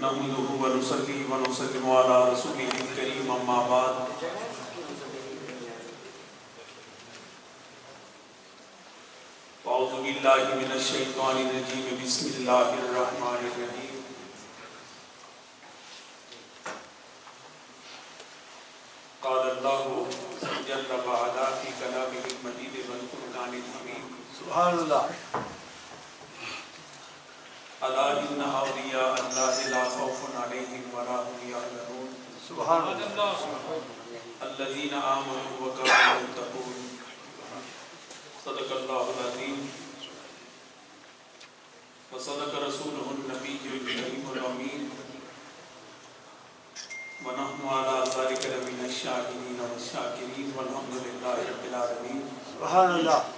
نحمده ونصلي ونسلم على رسوله الكريم اما بعد اعوذ باللہ من الشیطان الرجیم بسم اللہ الرحمن الرحیم قال اللہ جل وعلا فی کلامہ المجید والفرقان الحمید سبحان اللہ الا ان اولیاء اللہ لا خوف علیہم ولا هم یحزنون سبحان اللہ الذین آمنوا وکانوا یتقون صدق اللہ العظیم وصدق رسولہ النبی الکریم الامین ونحن علی ذلک لمن الشاہدین والشاکرین والحمد للہ رب العالمین سبحان اللہ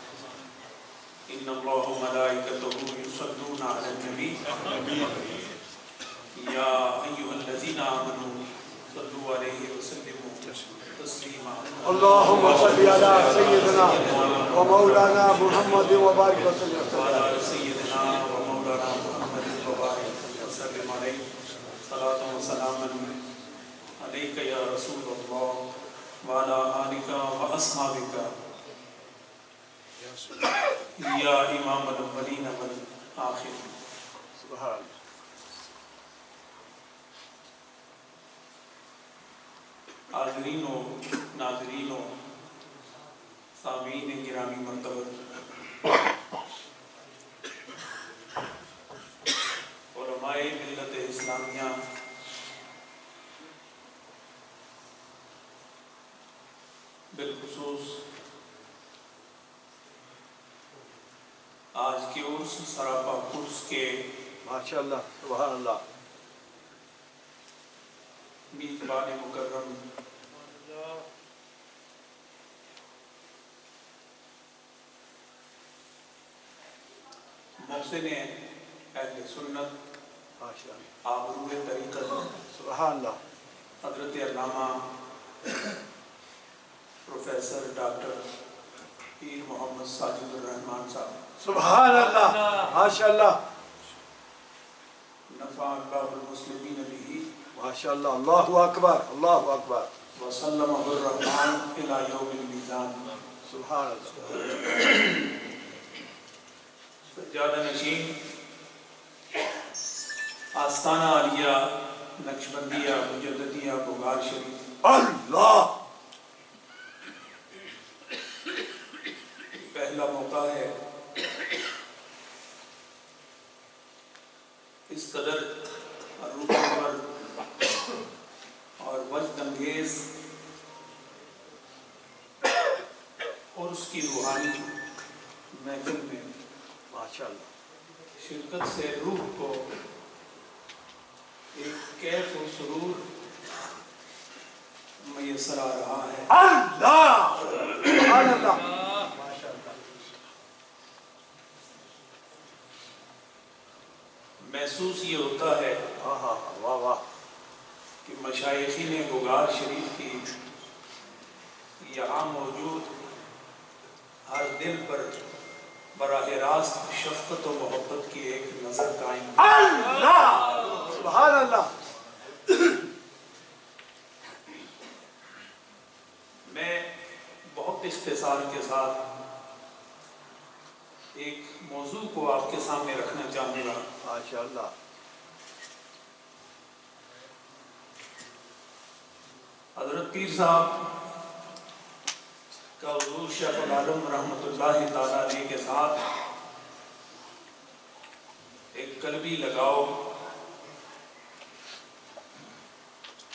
ان اللہ وملائکتہ یصلون علی النبی یا ایھا الذین آمنوا صلوا علیہ وسلموا تسلیما اللہم صلی علی سیدنا و مولانا محمد وبارک وسلم وعلی سیدنا و مولانا محمد وبارک وسلم علیہ صلاۃ و سلام علیک یا رسول اللہ وعلی آلک و اصحابک یا امام الاولین والآخرین سبحان اللہ حاضرین و ناظرین و سامعین گرامی مرتبہ علماء ملت اسلامیہ بالخصوص آج کے عرس سراپا قدس کے ماشاء اللہ سبحان اللہ میزبان مکرم محسن اہل سنت ماشاء اللہ آبرو طریقت سبحان اللہ حضرت علامہ پروفیسر ڈاکٹر پیر محمد ساجد الرحمان صاحب سبحان اللہ ماشاء اللہ نفع اللہ المسلمین بہ ماشاء اللہ اللہ اکبر اللہ اکبر وسلم الرحمن الی یوم المیزان سبحان اللہ سجادہ نشین آستانہ عالیہ نقشبندیہ مجددیہ بغار شریف اللہ پہلا موقع ہے اس قدر روحانور اور وجد انگیز اور اس کی روحانی محفل میں ماشاء اللہ شرکت سے روح کو ایک کیف و سرور میسر آ رہا ہے اللہ سبحان اللہ محسوس یہ ہوتا ہے واہ واہ کہ مشائخین بغار شریف کی یہاں موجود ہر دل پر براہ راست شفقت و محبت کی ایک نظر قائم ہے اللہ سبحان اللہ میں بہت اختصار کے ساتھ ایک موضوع کو آپ کے سامنے رکھنا چاہوں گا ماشاء اللہ حضرت پیر صاحب کا حضور شیخ العالم رحمۃ اللہ تعالیٰ علیہ کے ساتھ ایک قلبی لگاؤ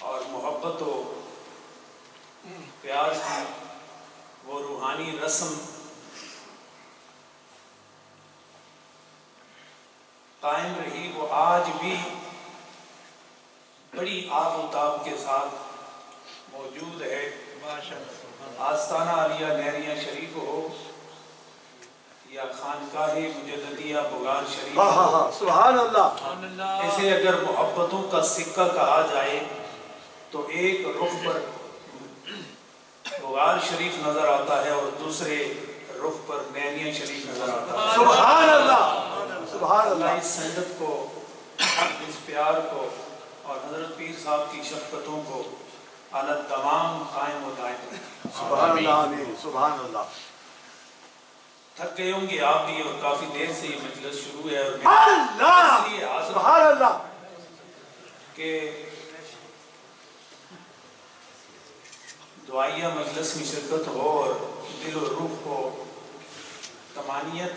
اور محبت و پیار کی وہ روحانی رسم قائم رہی، وہ آج بھی بڑی آب و تاب کے ساتھ موجود ہے۔ آستانہ عالیہ نہریہ شریف ہو یا خانقاہ مجددیہ بغار شریف ہو، سبحان اللہ اسے اگر محبتوں کا سکہ کہا جائے تو ایک رخ پر بغار شریف نظر آتا ہے اور دوسرے رخ پر نہریہ شریف نظر آتا ہے۔ سبحان اللہ سبحان اللہ اللہ اس سنت کو، اس پیار کو اور حضرت پیر صاحب کی شفقتوں کو اعلیٰ تمام قائم و دائم رکھے۔ سبحان اللہ آمین سبحان اللہ تھک گئے ہوں گے آپ بھی، اور کافی دیر سے یہ مجلس شروع ہے، اور اللہ اس لیے حاضر سبحان اللہ کہ دعائیہ مجلس میں شرکت ہو اور دل و روح کو طمانینت،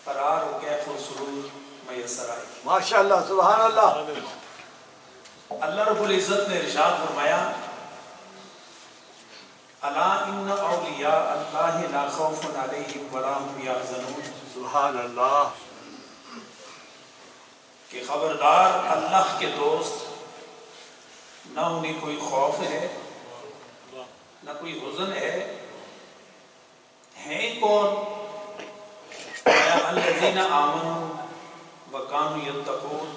قرار و کیف و سرور میسر آئے۔ ماشاء اللہ سبحان اللہ اللہ رب العزت نے ارشاد فرمایا الا ان اولیاء اللہ لا خوف علیہم ولا هم یحزنون، سبحان اللہ کہ خبردار اللہ کے دوست نہ انہیں کوئی خوف ہے نہ کوئی حزن ہے۔ ہیں کون؟ الذین آمنوا وکانوا یتقون،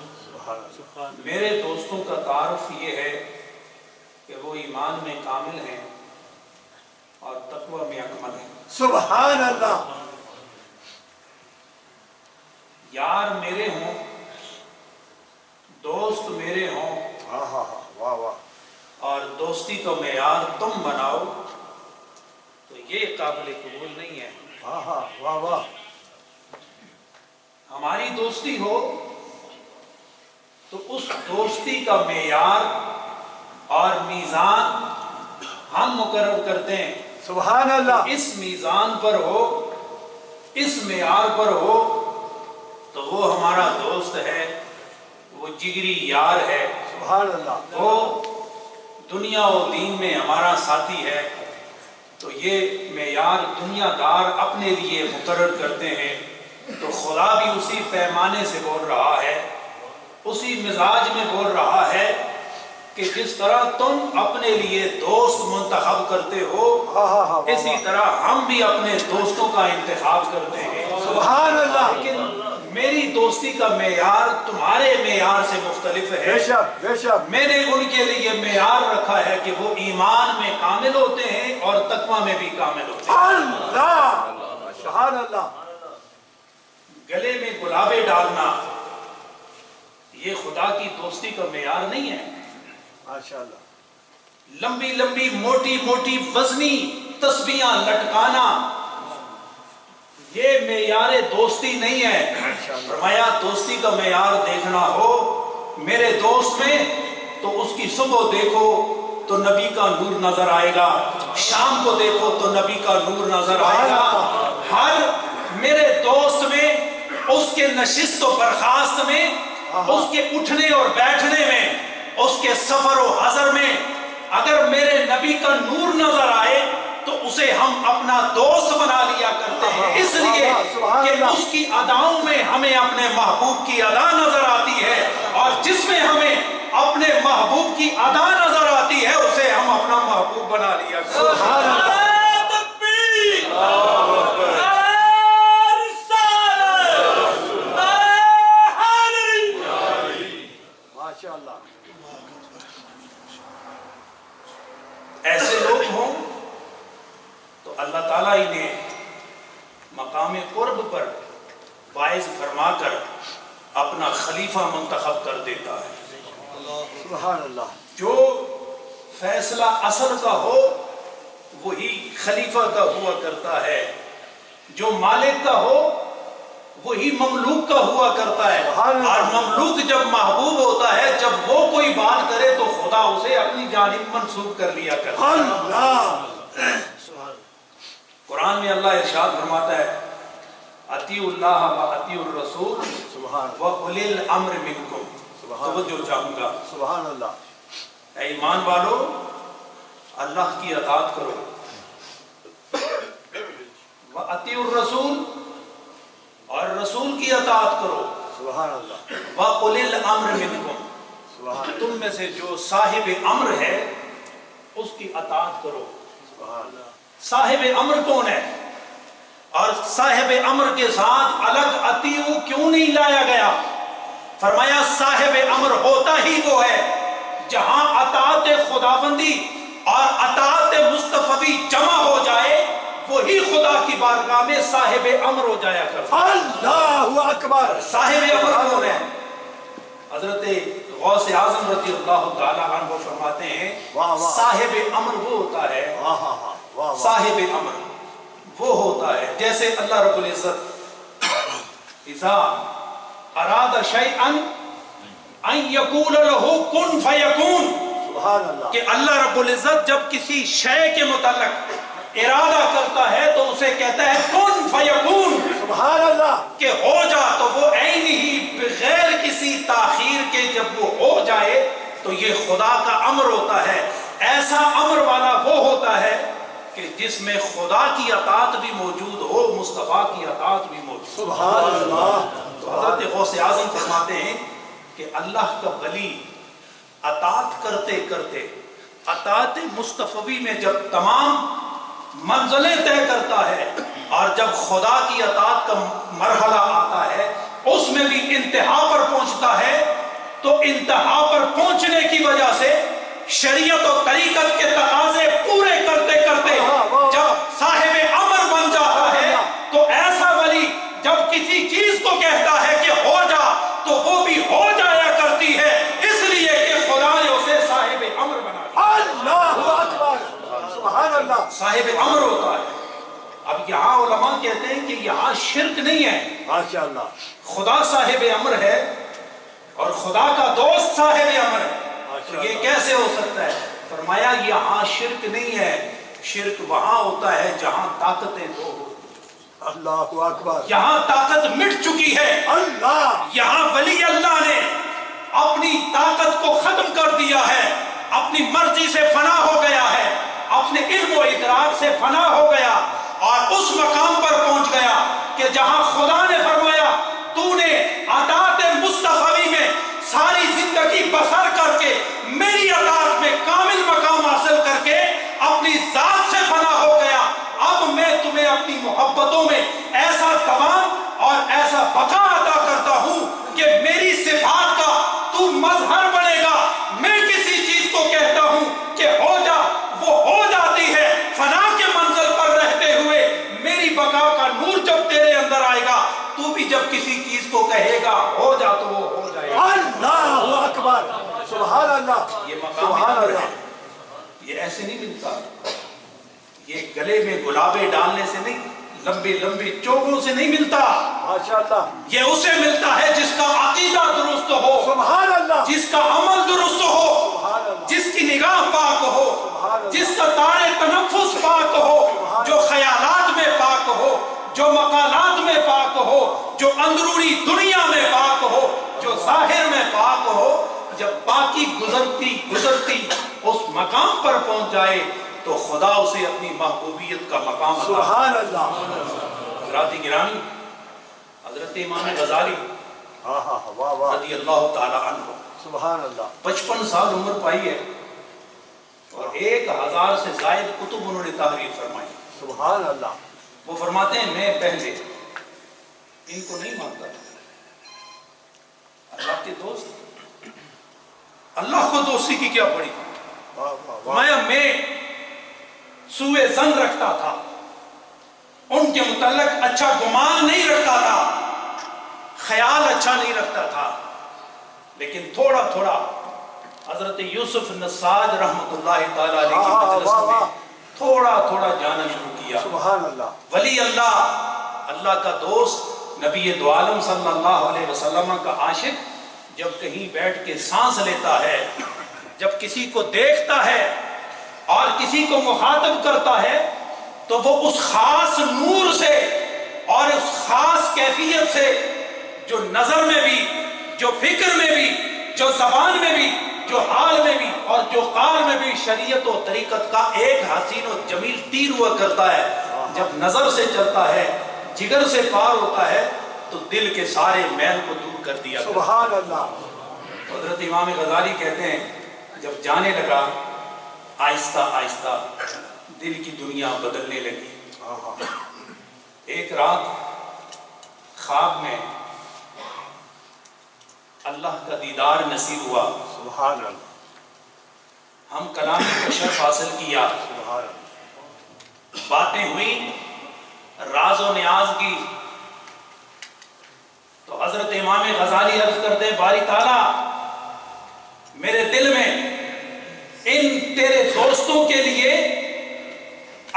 میرے دوستوں کا تعارف یہ ہے کہ وہ ایمان میں کامل ہیں اور تقوی میں اکمل ہیں۔ سبحان اللہ یار میرے ہوں، دوست میرے ہوں، ہاں ہاں ہاں واہ واہ اور دوستی کا معیار تم بناؤ تو یہ قابل قبول نہیں ہے۔ ہاں ہاں واہ واہ ہماری دوستی ہو تو اس دوستی کا معیار اور میزان ہم مقرر کرتے ہیں، سبحان اللہ اس میزان پر ہو، اس معیار پر ہو تو وہ ہمارا دوست ہے، وہ جگری یار ہے، سبحان اللہ وہ دنیا و دین میں ہمارا ساتھی ہے۔ تو یہ معیار دنیا دار اپنے لیے مقرر کرتے ہیں، تو خدا بھی اسی پیمانے سے بول رہا ہے، اسی مزاج میں بول رہا ہے کہ جس طرح تم اپنے لیے دوست منتخب کرتے ہو، ہاں ہاں ہاں اسی طرح ہم بھی اپنے دوستوں کا انتخاب کرتے ہیں۔ سبحان اللہ لیکن میری دوستی کا معیار تمہارے معیار سے مختلف ہے۔ بے شک بے شک میں نے ان کے لیے معیار رکھا ہے کہ وہ ایمان میں کامل ہوتے ہیں اور تقوی میں بھی کامل ہوتے ہیں۔ اللہ سبحان اللہ گلے میں گلابے ڈالنا یہ خدا کی دوستی کا معیار نہیں ہے۔ ماشاء اللہ لمبی لمبی موٹی موٹی وزنی تسبیحاں لٹکانا یہ معیار دوستی نہیں ہے۔ فرمایا دوستی کا معیار دیکھنا ہو میرے دوست میں تو اس کی صبح دیکھو تو نبی کا نور نظر آئے گا، شام کو دیکھو تو نبی کا نور نظر آئے گا۔ ہر میرے دوست میں، اس کے نشست و برخاست میں، اس کے اٹھنے اور بیٹھنے میں، اس کے سفر و حضر میں اگر میرے نبی کا نور نظر آئے تو اسے ہم اپنا دوست بنا لیا کرتے ہیں، اس لیے کہ اس کی اداؤں میں ہمیں اپنے محبوب کی ادا نظر آتی ہے، اور جس میں ہمیں اپنے محبوب کی ادا نظر آتی ہے اسے ہم اپنا محبوب بنا لیا کرتے ہیں۔ ماشاء اللہ ایسے لوگ ہوں تو اللہ تعالیٰ انہیں مقام قرب پر باعث فرما کر اپنا خلیفہ منتخب کر دیتا ہے۔ سبحان اللہ جو فیصلہ اصل کا ہو وہی خلیفہ کا ہوا کرتا ہے، جو مالک کا ہو وہی مملوک کا ہوا کرتا ہے، اور مملوک جب محبوب ہوتا ہے جب وہ کوئی بات کرے تو خدا اسے اپنی جانب منسوب کر لیا کرتا ہے۔ اللہ قرآن میں اللہ ارشاد فرماتا ہے اطیعوا اللہ و اطیعوا الرسول سبحان و اولی الامر منکم۔ توجہ چاہوں گا، سبحان اللہ اے ایمان والو اللہ کی اطاعت کرو، و اطیعوا الرسول اور رسول کی اطاعت کرو، سبحان اللہ و اولی الامر منکم، سبحان تم میں سے جو صاحب امر ہے اس کی اطاعت کرو۔ سبحان اللہ صاحب امر کون ہے؟ اور صاحب امر کے ساتھ الگ اطیعو کیوں نہیں لایا گیا؟ فرمایا صاحب امر ہوتا ہی وہ ہے جہاں اطاعت خداوندی اور اطاعت مصطفی جمع ہو جائے وہی خدا کی بارگاہ میں صاحب امر ہو جایا کرتا۔ اللہ اکبر صاحب امر کون ہے؟ حضرت غوث اعظم رضی اللہ تعالی عنہ فرماتے ہیں صاحب امر وہ ہوتا ہے، صاحب امر وہ ہوتا ہے جیسے اللہ رب العزت اذا اراد شیئا ان یقول له کن فیکون، سبحان اللہ، کہ اللہ رب العزت جب کسی شے کے متعلق ارادہ کرتا ہے تو اسے کہتا ہے کن فیکون، سبحان اللہ، کہ ہو جا، تو وہ عین ہی بغیر کسی تاخیر کے جب وہ ہو جائے تو یہ خدا کا امر ہوتا ہے۔ ایسا امر والا وہ ہوتا ہے کہ جس میں خدا کی اطاعت بھی موجود ہو، مصطفیٰ کی اطاعت بھی موجود ہو۔ سبحان اللہ، تو حضرت غوث اعظم فرماتے ہیں کہ اللہ کا ولی اطاعت کرتے کرتے اطاعت مصطفی میں جب تمام منزلیں طے کرتا ہے اور جب خدا کی اطاعت کا مرحلہ آتا ہے اس میں بھی انتہا پر پہنچتا ہے، تو انتہا پر پہنچنے کی وجہ سے شریعت و طریقت کے تقاضے پورے کرتے کرتے جب صاحب امر بن جاتا ہے تو ایسا ولی جب کسی چیز کو کہتا ہے کہ ہو جا تو وہ بھی ہو جایا کرتی ہے، اس لیے کہ خدا نے اسے صاحب امر بنا دیا۔ اللہ اکبر، سبحان اللہ، صاحب امر ہوتا ہے۔ اب یہاں علماء کہتے ہیں کہ یہاں شرک نہیں ہے، ماشاء اللہ، خدا صاحب امر ہے اور خدا کا دوست صاحب امر ہے، تو یہ کیسے ہو سکتا ہے؟ فرمایا یہاں شرک نہیں ہے، شرک وہاں ہوتا ہے جہاں طاقتیں دو، اللہ اکبر، یہاں طاقت مٹ چکی ہے، اللہ، یہاں ولی اللہ نے اپنی طاقت کو ختم کر دیا ہے، اپنی مرضی سے فنا ہو گیا ہے، اپنے علم و ادراک سے فنا ہو گیا اور اس مقام پر پہنچ گیا کہ جہاں خدا نے فرمایا تو نے اطاعت مصطفی میں ساری زندگی بسر کر کے میری اطاعت میں کامل مقام حاصل کر کے اپنی ذات سے فنا ہو گیا، اب میں تمہیں اپنی محبتوں میں ایسا دوام اور ایسا بقا عطا کرتا ہوں کہ میری صفات کا تو مظہر بنے گا۔ میں کسی چیز کو کہتا ہوں کہ ہو جا، وہ ہو جاتی ہے، فنا کے منزل پر رہتے ہوئے میری بقا کا نور جب تیرے اندر آئے گا تو بھی جب کسی چیز کو کہے گا ہو جا تو وہ ہو جائے گا۔ اللہ اکبر، سبحان اللہ، یہ مقام سبحان امر ہے، اللہ، یہ ایسے نہیں ملتا، یہ گلے میں گلابے ڈالنے سے نہیں، لمبے لمبے چوبوں سے نہیں ملتا، ماشاء اللہ، یہ اسے ملتا ہے جس کا عقیدہ درست ہو، سبحان اللہ، جس کا عمل درست ہو، سبحان اللہ، جس کی نگاہ پاک ہو، جس کا تار تنفس پاک ہو، جو خیالات میں پاک ہو، جو مقالات میں پاک ہو، جو اندرونی دنیا میں پاک ہو، جو ظاہر میں پاک ہو، جب پاکی گزرتی گزرتی اس مقام پر پہنچ جائے تو خدا اسے اپنی محبوبیت کا مقام عطا۔ سبحان اللہ، حضرات گرامی، حضرت امام غزالی ہاں ہاں، واہ واہ، رضی اللہ تعالی عنہ سبحان اللہ، 55 سال عمر پائی ہے اور 1000 سے زائد کتب انہوں نے تحریر فرمائی۔ سبحان اللہ، وہ فرماتے ہیں میں پہلے ان کو نہیں مانتا تھا، اللہ کے دوست، اللہ کو دوستی کی کیا پڑی؟ واہ واہ واہ، میں سوء ظن رکھتا تھا، ان کے متعلق اچھا گمان نہیں رکھتا تھا، خیال اچھا نہیں رکھتا تھا، لیکن تھوڑا تھوڑا حضرت یوسف نساج رحمت اللہ تعالی علیہ کی مجلس میں تھوڑا تھوڑا جانا شروع کیا۔ سبحان اللہ، ولی اللہ، اللہ کا دوست، نبی دو عالم صلی اللہ علیہ وسلم کا عاشق جب کہیں بیٹھ کے سانس لیتا ہے، جب کسی کو دیکھتا ہے اور کسی کو مخاطب کرتا ہے تو وہ اس خاص نور سے اور اس خاص کیفیت سے جو نظر میں بھی، جو فکر میں بھی، جو زبان میں بھی، جو حال میں بھی اور جو قال میں بھی شریعت و طریقت کا ایک حسین و جمیل تیر ہوا کرتا ہے، جب نظر سے چلتا ہے، جگر سے پار ہوتا ہے تو دل کے سارے میل کو دور کر دیا۔ سبحان اللہ، حضرت امام غزالی کہتے ہیں جب جانے لگا آہستہ آہستہ دل کی دنیا بدلنے لگی۔ ایک رات خواب میں اللہ کا دیدار نصیب ہوا، سبحان اللہ، ہم کلامی کا شرف حاصل کیا، سبحان اللہ، باتیں ہوئی، راز و نیاز کی، تو حضرت امام غزالی عرض کرتے ہیں باری تعالیٰ میرے دل میں ان تیرے دوستوں کے لیے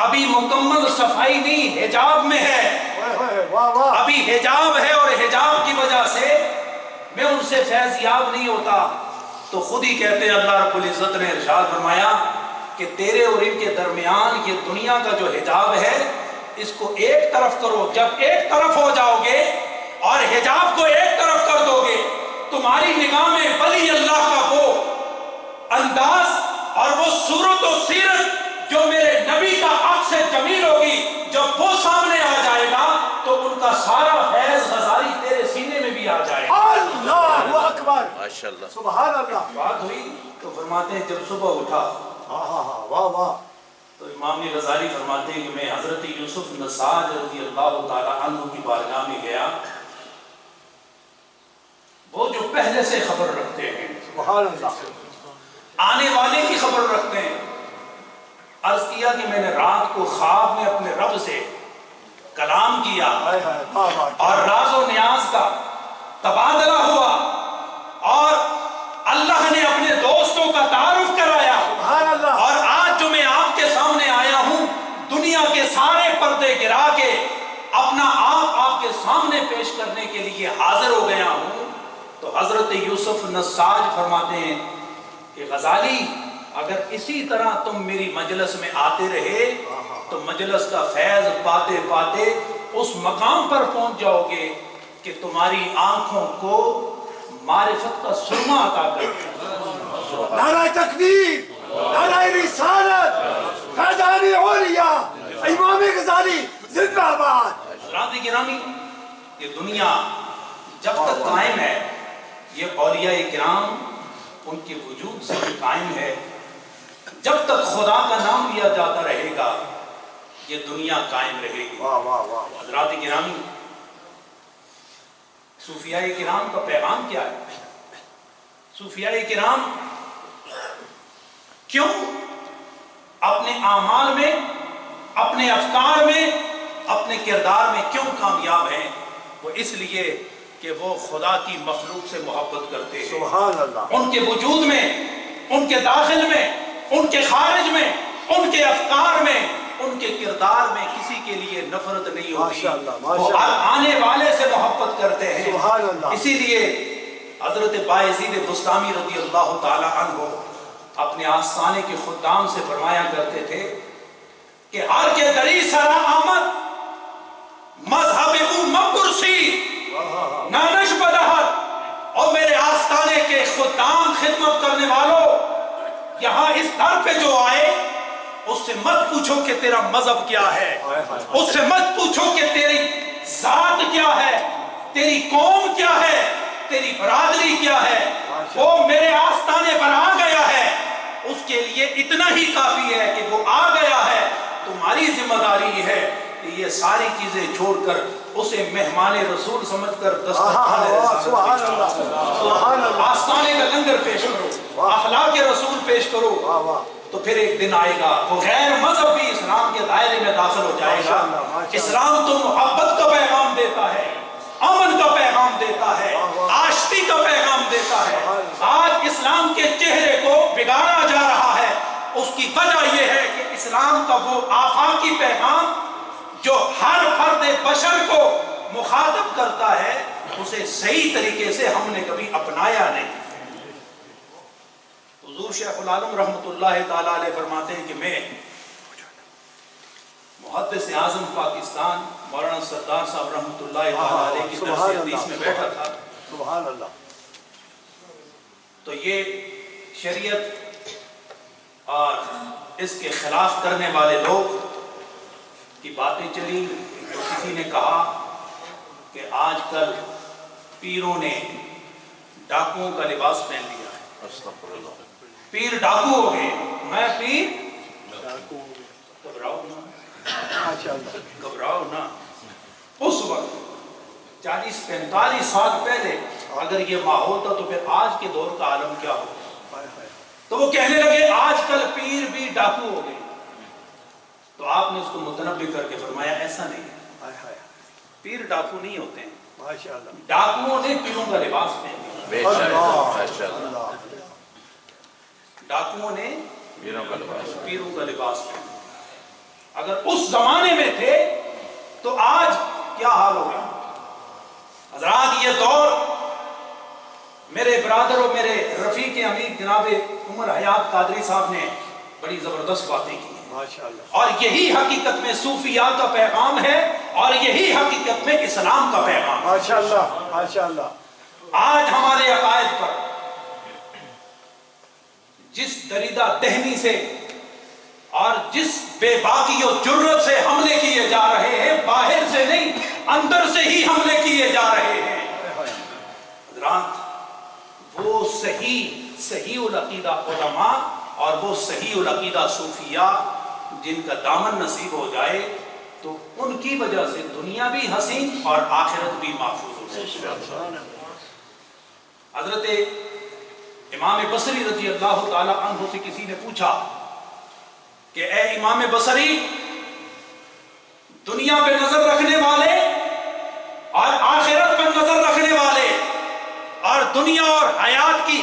ابھی مکمل صفائی نہیں، حجاب میں ہے، واہ واہ، ابھی حجاب ہے، اور حجاب کی وجہ سے میں ان سے فیض یاب نہیں ہوتا۔ تو خود ہی کہتے ہیں اللہ رب العزت نے ارشاد فرمایا کہ تیرے اور ان کے درمیان یہ دنیا کا جو حجاب ہے اس کو ایک طرف کرو۔ جب ایک طرف ہو جاؤ گے اور حجاب کو ایک طرف کر دو گے، تمہاری نگاہ میں ولی اللہ کا وہ انداز اور وہ صورت و سیرت جو میرے نبی کا عکس جمیل ہوگی، جب وہ سامنے آ جائے گا تو ان کا سارا فیض غزالی تیرے سینے میں بھی آ جائے گا۔ اللہ اکبر، ماشاءاللہ، سبحان اللہ۔ بات ہوئی تو فرماتے ہیں جب صبح اٹھا ہاں ہاں ہاں، واہ واہ، تو امام غزالی فرماتے ہیں کہ میں حضرت یوسف نساج رضی اللہ تعالی عنہ کی بارگاہ میں گیا، وہ جو پہلے سے خبر رکھتے ہیں، سبحان اللہ، آنے والے کی خبر رکھتے ہیں۔ عرض کیا کہ میں نے رات کو خواب میں اپنے رب سے کلام کیا ہائے ہائے، واہ واہ، اور راز و نیاز کا تبادلہ ہوا، اور اللہ نے اپنے دوستوں کا تعارف کرایا، سبحان اللہ، اور آج جو میں آپ کے سامنے آیا ہوں دنیا کے سارے پردے گرا کے اپنا آپ کے سامنے پیش کرنے کے لیے حاضر ہو گیا ہوں۔ تو حضرت یوسف نساج فرماتے ہیں کہ غزالی اگر اسی طرح تم میری مجلس میں آتے رہے تو مجلس کا فیض پاتے پاتے اس مقام پر پہنچ جاؤ گے کہ تمہاری آنکھوں کو معرفت کا سرما عطا کر۔ نعرہ تکبیر، نعرہ رسالت، فیضان اولیاء، امام غزالی زندہ باد۔ حضرات گرامی، یہ دنیا جب تک قائم ہے، یہ اولیاء کرام ان کے وجود سے بھی قائم ہے، جب تک خدا کا نام لیا جاتا رہے گا یہ دنیا قائم رہے گی۔ واہ واہ واہ، حضرات گرامی، صوفیاء کرام کا پیغام کیا ہے؟ صوفیاء کرام کیوں اپنے اعمال میں، اپنے افکار میں، اپنے کردار میں کیوں کامیاب ہیں؟ وہ اس لیے کہ وہ خدا کی مخلوق سے محبت کرتے ہیں۔ سبحان اللہ، ان کے وجود میں، ان کے داخل میں، ان کے خارج میں، ان کے افکار میں، ان کے کردار میں کسی کے لیے نفرت نہیں ہوتی، ماشاءاللہ، وہ ماشاءاللہ، آنے والے سے محبت کرتے ہیں۔ سبحان اللہ، اسی لیے حضرت بایزید بستامی رضی اللہ تعالی عنہ اپنے آستانے کے خدام سے فرمایا کرتے تھے کہ ہر کے دری سرا آمد مذہب او مکرسی نانش بدہت، اور میرے آستانے کے خدام، خدمت کرنے والوں، یہاں اس در پہ جو آئے اس سے مت پوچھو کہ تیرا مذہب کیا ہے، اس سے مت پوچھو کہ تیری ذات کیا ہے، تیری قوم کیا ہے، تیری برادری کیا ہے، وہ میرے آستانے پر آ گیا ہے، اس کے لیے اتنا ہی کافی ہے کہ وہ آ گیا ہے۔ تمہاری ذمہ داری ہے کہ یہ ساری چیزیں چھوڑ کر اسے مہمان رسول سمجھ کر سبحان اللہ، سبحان اللہ، آستانے کا لنگر پیش کرو، اخلاق رسول پیش کرو، واہ واہ، تو پھر ایک دن آئے گا وہ غیر مذہب بھی اسلام کے دائرے میں داخل ہو جائے گا۔ اسلام تو محبت کا پیغام دیتا ہے، امن کا پیغام دیتا ہے، آشتی کا پیغام دیتا ہے۔ آج اسلام کے چہرے کو بگاڑا جا رہا ہے، اس کی وجہ یہ ہے کہ اسلام کا وہ آفاقی پیغام جو ہر فرد بشر کو مخاطب کرتا ہے اسے صحیح طریقے سے ہم نے کبھی اپنایا نہیں۔ حضور شیخ العالم رحمۃ اللہ تعالی علیہ فرماتے ہیں کہ میں محدث اعظم پاکستان مولانا سردار صاحب رحمۃ اللہ تعالی علیہ کی درس حدیث میں بیٹھا تھا، سبحان اللہ، تو یہ شریعت اور اس کے خلاف کرنے والے لوگ کی باتیں چلی، تو کسی نے کہا کہ آج کل پیروں نے ڈاکوؤں کا لباس پہن لیا ہے، استغفر اللہ، پیر ڈاکو ہو گئے۔ میں پیر؟ گھبراؤ نا، ماشاءاللہ، گھبراؤ نا۔ اس وقت 40-45 سال پہلے اگر یہ ماحول تھا تو پھر آج کے دور کا عالم کیا ہو؟ تو وہ کہنے لگے آج کل پیر بھی ڈاکو ہو گئے۔ تو آپ نے اس کو متنبع کر کے فرمایا ایسا نہیں ہے، پیر ڈاکو نہیں ہوتے ہیں، ماشاءاللہ، ڈاکوؤں نے پیروں کا لباس پہن لیا۔ بے شک، ماشاءاللہ، ڈاکوؤں نے پیروں کا لباس پہنا. اگر اس زمانے میں تھے تو آج کیا حال ہوگا؟ حضرات یہ دور میرے برادر اور میرے رفیق امیر جناب عمر حیات قادری صاحب نے بڑی زبردست باتیں کی ہیں، ماشاءاللہ. اور یہی حقیقت میں صوفیاء کا پیغام ہے اور یہی حقیقت میں اسلام کا پیغام ہے. ماشاءاللہ ماشاءاللہ. آج ہمارے عقائد پر جس دریدہ دہنی سے اور جس بے باکی و جرت سے حملے کیے جا رہے ہیں، باہر سے نہیں اندر سے ہی حملے کیے جا رہے ہیں. حضرات وہ صحیح العقیدہ علماء اور وہ صحیح العقیدہ صوفیاء جن کا دامن نصیب ہو جائے تو ان کی وجہ سے دنیا بھی حسین اور آخرت بھی محفوظ ہو سکتی ہے. حضرت امام بصری رضی اللہ تعالی عنہ سے کسی نے پوچھا کہ اے امام بصری، دنیا پہ نظر رکھنے والے اور آخرت پہ نظر رکھنے والے اور دنیا اور حیات کی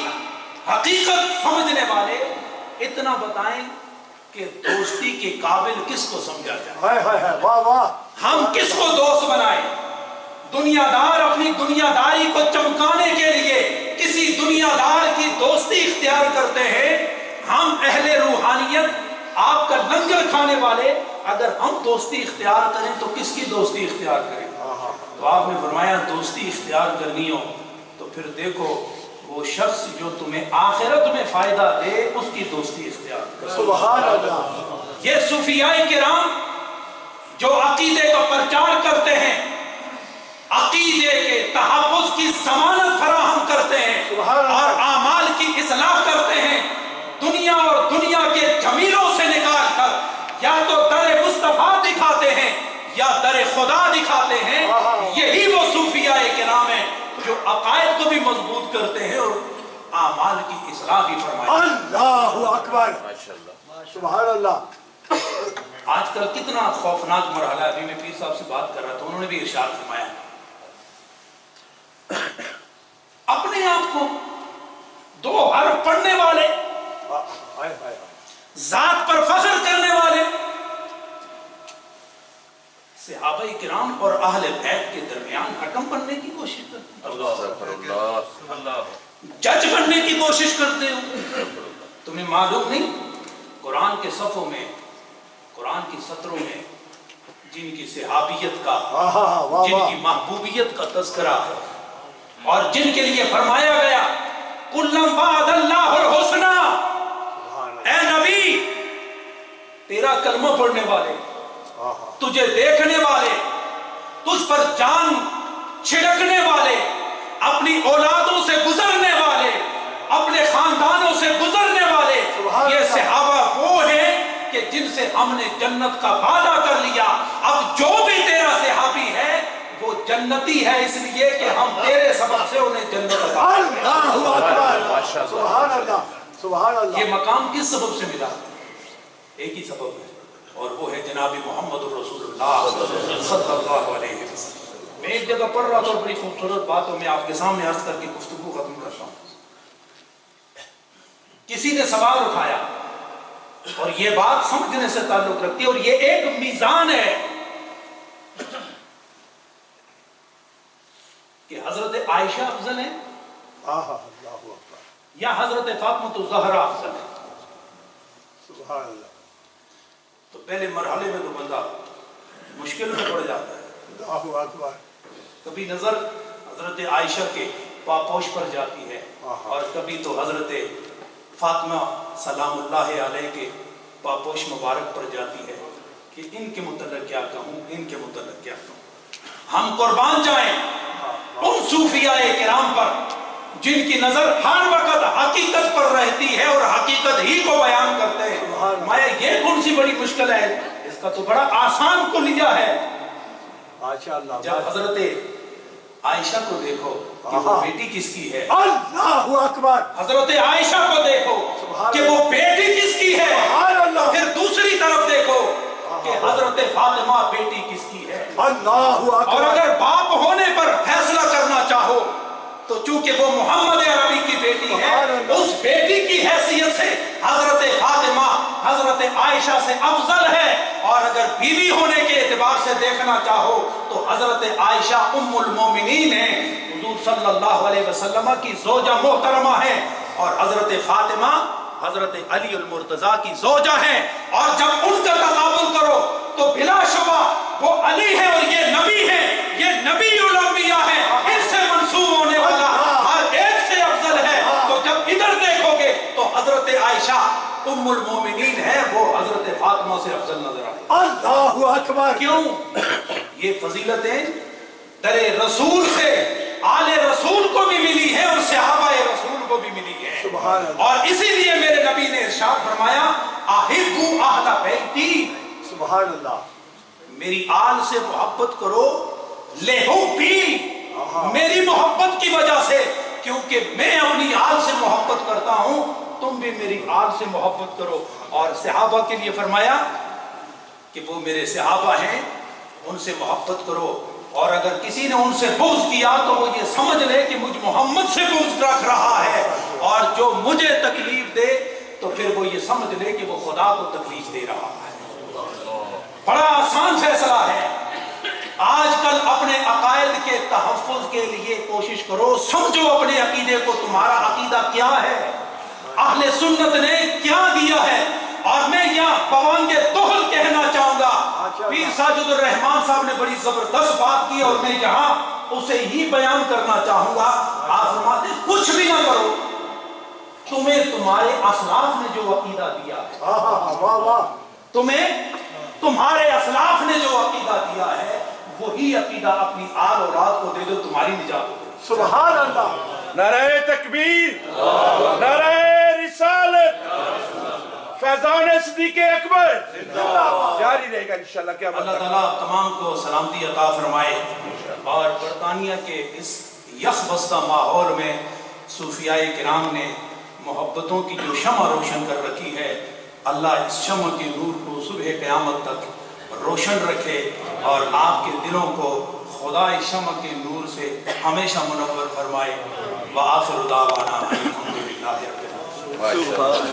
حقیقت سمجھنے والے اتنا بتائیں کہ دوستی کے قابل کس کو سمجھا جائے؟ ہائے ہائے ہائے، واہ واہ. ہم کس کو دوست بنائیں؟ دنیا دار اپنی دنیا داری کو چمکانے کے لیے کسی دنیا دار کی دوستی اختیار کرتے ہیں. ہم اہل روحانیت آپ کا لنگر کھانے والے اگر ہم دوستی اختیار کریں تو کس کی دوستی اختیار کریں؟ تو آپ نے فرمایا دوستی اختیار کرنی ہو تو پھر دیکھو وہ شخص جو تمہیں آخرت میں فائدہ دے اس کی دوستی اختیار کرو. سبحان اللہ. یہ صوفیاء کرام جو عقیدے کا پرچار کرتے ہیں، عقیدے کے تحفظ کی ضمانت فراہم کرتے ہیں اور اعمال کی اصلاح کرتے ہیں، دنیا اور دنیا کے جمیلوں سے نکال کر یا تو در مصطفیٰ دکھاتے ہیں یا در خدا دکھاتے ہیں. یہی وہ صوفیاء کرام ہیں جو عقائد کو بھی مضبوط کرتے ہیں اور اعمال کی اصلاح بھی فرماتے ہیں. اللہ اکبر. سبحان اللہ. آج کل کتنا خوفناک مرحلہ ہے. ابھی میں پیر صاحب سے بات کر رہا تھا، انہوں نے بھی ارشاد فرمایا اپنے آپ کو 2 حرف پڑھنے والے، ذات پر فخر کرنے والے، صحابہ کرام اور اہل بیت کے درمیان حکم بننے کی کوشش کرتے ہو، جج بننے کی کوشش کرتے ہو. تمہیں معلوم نہیں قرآن کے صفوں میں، قرآن کی سطروں میں جن کی صحابیت کا، جن کی محبوبیت کا تذکرہ ہے اور جن کے لیے فرمایا گیا کلم وعد اللہ الحسنی، اے نبی تیرا کلمہ پڑھنے والے، تجھے دیکھنے والے، تجھ پر جان چھڑکنے والے، اپنی اولادوں سے گزرنے والے، اپنے خاندانوں سے گزرنے والے، یہ صحابہ وہ ہیں کہ جن سے ہم نے جنت کا وعدہ کر لیا. اب جو بھی تیرا صحابی ہے وہ جنتی ہے اس لیے کہ ہم تیرے سبب سے انہیں جنت عطا کریں. اللہ اکبر. سبحان اللہ سبحان اللہ. یہ مقام کس سبب سے ملا؟ ایک ہی سبب ہے اور وہ ہے جناب محمد الرسول اللہ صلی اللہ علیہ وسلم. میں ایک جگہ پڑھ رہا تھا اور بڑی خوبصورت بات میں آپ کے سامنے عرض کر کے گفتگو ختم کرتا ہوں. کسی نے سوال اٹھایا اور یہ بات سمجھنے سے تعلق رکھتی ہے اور یہ ایک میزان ہے کہ حضرت عائشہ افضل ہے یا حضرت فاطمہ الزہرا افضل ہے. سبحان اللہ. تو پہلے مرحلے میں تو بندہ مشکل میں پڑ جاتا ہے. اللہ اکبر. کبھی نظر حضرت عائشہ کے پاپوش پر جاتی ہے اور کبھی تو حضرت فاطمہ سلام اللہ علیہ کے پاپوش مبارک پر جاتی ہے کہ ان کے متعلق کیا کہوں، ان کے متعلق کیا کہوں. ہم قربان جائیں ان صوفیاء کرام پر جن کی نظر ہر وقت حقیقت پر رہتی ہے اور حقیقت ہی کو بیان کرتے ہیں. مایا یہ کون سی بڑی مشکل ہے؟ اس کا تو بڑا آسان کلیہ ہے. جب حضرت عائشہ کو دیکھو کہ وہ بیٹی کس کی ہے، اللہ اکبر. حضرت عائشہ کو دیکھو کہ وہ بیٹی کس کی ہے، پھر دوسری طرف دیکھو کہ حضرت فاطمہ بیٹی کس کی ہے. اللہ اکبر. اور اگر باپ ہونے پر فیصلہ کرنا چاہو تو چونکہ وہ محمد عربی کی بیٹی ہے، اس بیٹی کی حیثیت سے حضرت فاطمہ حضرت عائشہ سے افضل ہے، اور اگر بیوی ہونے کے اعتبار سے دیکھنا چاہو تو حضرت عائشہ ام المومنین ہیں، حضور صلی اللہ علیہ وسلم کی زوجہ محترمہ ہے، اور حضرت فاطمہ حضرت علی المرتضیٰ کی زوجہ ہیں، اور جب ان کا تقابل کرو تو بلا شبہ وہ علی ہے اور یہ نبی ہے، یہ نبی الانبیاء ہے، ان سے منسوب ہونے والا ہر ایک سے افضل ہے۔ تو جب ادھر دیکھو گے تو حضرت عائشہ ام المومنین ہے، وہ حضرت فاطمہ سے افضل نظر آئے۔ اللہ اکبر۔ کیوں؟ یہ فضیلتیں در رسول سے آل رسول کو بھی ملی ہے اور صحابہ رسول کو بھی ملی ہے، سبحان اللہ۔ اور اسی لیے میرے نبی نے ارشاد فرمایا احبوا اہل بیتی، سبحان اللہ۔ میری آل سے محبت کرو، لحبی، میری محبت کی وجہ سے، کیونکہ میں اپنی آل سے محبت کرتا ہوں، تم بھی میری آل سے محبت کرو۔ اور صحابہ کے لیے فرمایا کہ وہ میرے صحابہ ہیں، ان سے محبت کرو، اور اگر کسی نے ان سے بغض کیا تو وہ یہ سمجھ لے کہ مجھ محمد سے بغض رکھ رہا ہے، اور جو مجھے تکلیف دے تو پھر وہ یہ سمجھ لے کہ وہ خدا کو تکلیف دے رہا ہے۔ بڑا آسان فیصلہ ہے۔ آج کل اپنے عقائد کے تحفظ کے لیے کوشش کرو، سمجھو اپنے عقیدے کو، تمہارا عقیدہ کیا ہے، اہل سنت نے کیا دیا ہے۔ اور میں یہاں بوانگ طہل کہنا چاہوں گا، پیر ساجد الرحمان صاحب نے بڑی زبردست بات کی، اور میں یہاں اسے ہی بیان کرنا چاہوں گا۔ آپ فرماتے ہیں کچھ بھی نہ کرو، تمہیں تمہارے اسلاف نے جو عقیدہ دیا ہے، واہ واہ، تمہیں تمہارے اسلاف نے جو عقیدہ دیا ہے، وہی عقیدہ اپنی آل اولاد کو دے دو، تمہاری نجات ہو گئی۔ سبحان اللہ۔ نعرہ تکبیر، نعرہ رسالت، فیضان صدیق اکبر جاری رہے گا انشاءاللہ۔ کیا اللہ تعالیٰ تمام کو سلامتی عطا فرمائے، اور برطانیہ کے اس یخ بستہ ماحول میں صوفیاء کرام نے محبتوں کی جو شمع روشن کر رکھی ہے، اللہ اس شمع کے نور کو صبح قیامت تک روشن رکھے، اور آپ کے دلوں کو خدا اس شمع کے نور سے ہمیشہ منور فرمائے۔ وآخر دعوانا الحمدللہ رب العالمین۔